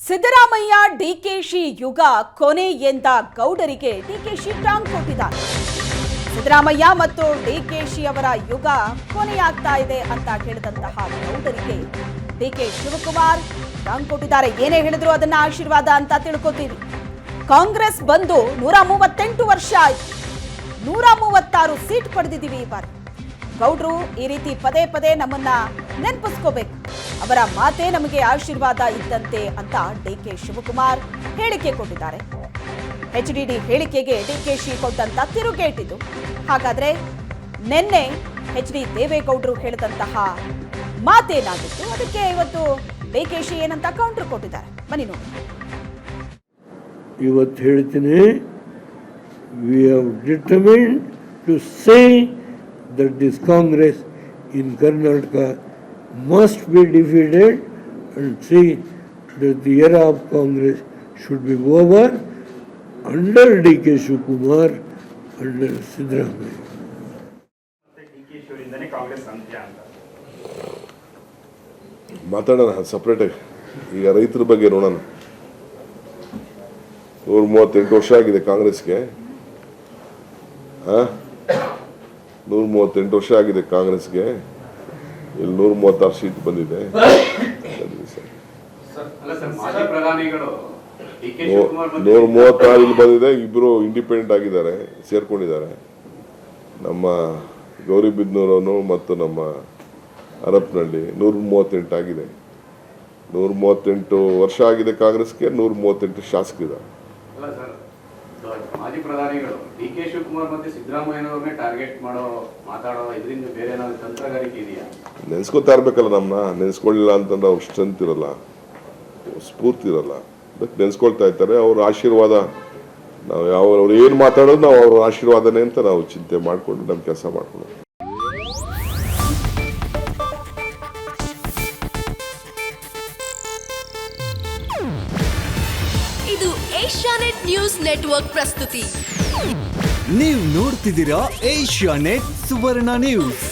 ಸಿದ್ದರಾಮಯ್ಯ ಡಿಕೆಶಿ ಯುಗ ಕೊನೆ ಎಂದ ಗೌಡರಿಗೆ ಡಿಕೆಶಿ ಟಾಂಗ್ ಕೊಟ್ಟಿದ್ದಾರೆ. ಸಿದ್ದರಾಮಯ್ಯ ಮತ್ತು ಡಿಕೆಶಿ ಅವರ ಯುಗ ಕೊನೆಯಾಗ್ತಾ ಇದೆ ಅಂತ ಹೇಳಿದಂತಹ ಗೌಡರಿಗೆ ಡಿಕೆ ಶಿವಕುಮಾರ್ ಟಾಂಗ್ ಕೊಟ್ಟಿದ್ದಾರೆ. ಏನೇ ಹೇಳಿದ್ರು ಅದನ್ನ ಆಶೀರ್ವಾದ ಅಂತ ತಿಳ್ಕೊತೀವಿ. ಕಾಂಗ್ರೆಸ್ ಬಂದು 138 ವರ್ಷ ಆಯ್ತು. 136 ಸೀಟ್ ಪಡೆದಿದ್ದೀವಿ ಈ ಬಾರಿ. ಗೌಡ್ರು ಈ ರೀತಿ ಪದೇ ಪದೇ ನಮ್ಮನ್ನ ನೆನಪಿಸ್ಕೋಬೇಕು. ಅವರ ಮಾತೆ ನಮಗೆ ಆಶೀರ್ವಾದ ಇದ್ದಂತೆ ಅಂತ ಡಿಕೆ ಶಿವಕುಮಾರ್ ಹೇಳಿಕೆ ಕೊಟ್ಟಿದ್ದಾರೆ. HDD ಹೇಳಿಕೆಗೆ ಡಿಕೆಶಿ ಕೊಟ್ಟಂತ ತಿರುಗೇಟಿದ್ದು. ಹಾಗಾದ್ರೆ ನಿನ್ನೆ HD ದೇವೇಗೌಡರು ಹೇಳಿದಂತಹ ಮಾತೇನಾಗಿತ್ತು, ಅದಕ್ಕೆ ಇವತ್ತು ಡಿಕೆಶಿ ಏನಂತ ಕೌಂಟರ್ ಕೊಟ್ಟಿದ್ದಾರೆ. ಬನ್ನಿ ನೋಡಿ. ಇವತ್ತು ಹೇಳ್ತೀನಿ, we have determined to say that this Congress in Karnataka must be defeated and see that the era of Congress should be over under D.K. Shivakumar, under Siddaramaiah. ಮಾತಾಡೋಣ ಸಪ್ರೇಟಾಗಿ. ಈಗ ರೈತರ ಬಗ್ಗೆ ನೋಡೋಣ. 138 ವರ್ಷ ಆಗಿದೆ ಕಾಂಗ್ರೆಸ್ಗೆ. 138 ವರ್ಷ ಆಗಿದೆ ಕಾಂಗ್ರೆಸ್ಗೆ. ಇಲ್ಲಿ 136 ಸೀಟ್ ಬಂದಿದೆ. 136 ಇಲ್ಲಿ ಬಂದಿದೆ. ಇಬ್ರು ಇಂಡಿಪೆಂಡೆಂಟ್ ಆಗಿದ್ದಾರೆ, ಸೇರ್ಕೊಂಡಿದ್ದಾರೆ. ನಮ್ಮ ಗೌರಿಬಿದನೂರವನು ಮತ್ತು ನಮ್ಮ ಹರಪನಹಳ್ಳಿ 138 ಆಗಿದೆ. 138 ವರ್ಷ ಆಗಿದೆ ಕಾಂಗ್ರೆಸ್ಗೆ. 138 ಶಾಸಕರಿದ್ದಾರೆ. ಮಾಜಿ ಪ್ರಧಾನಿಗಳು ಡಿಕೆ ಶಿವಕುಮಾರ್ ಮತ್ತೆ ಸಿದ್ದರಾಮಯ್ಯನವ್ರನ್ನೇ ಟಾರ್ಗೆಟ್ ಮಾತಾಡೋ ಇದರಿಂದ ಬೇರೆ ಏನಾದ್ರು ತಂತ್ರಗಾರಿಕೆ ಇದೆಯಾ? ನೆನೆಸ್ಕೊತಾ ಇರ್ಬೇಕಲ್ಲ. ನಮ್ಮನ್ನ ನೆನೆಸ್ಕೊಳ್ಳಿಲ್ಲ ಅಂತಂದ್ರೆ ಅವ್ರ ಸ್ಟ್ರೆಂತ್ ಇರಲ್ಲ, ಸ್ಫೂರ್ತಿ ಇರಲ್ಲ. ಅದಕ್ಕೆ ನೆನೆಸ್ಕೊಳ್ತಾ ಇರ್ತಾರೆ. ಅವ್ರ ಆಶೀರ್ವಾದ ನಾವು ಅವ್ರು ಏನು ಮಾತಾಡೋದು ನಾವು ಅವ್ರ ಆಶೀರ್ವಾದನೇ ಅಂತ ನಾವು ಚಿಂತೆ ಮಾಡಿಕೊಂಡು ನಮ್ಮ ಕೆಲಸ ಮಾಡ್ಕೊಂಡು. ಇದು ಏಷ್ಯಾನೆಟ್ ನ್ಯೂಸ್ ನೆಟ್ವರ್ಕ್ ಪ್ರಸ್ತುತಿ. ನೀವು ನೋಡ್ತಿದ್ದೀರಾ ಏಷ್ಯಾನೆಟ್ ಸುವರ್ಣ ನ್ಯೂಸ್.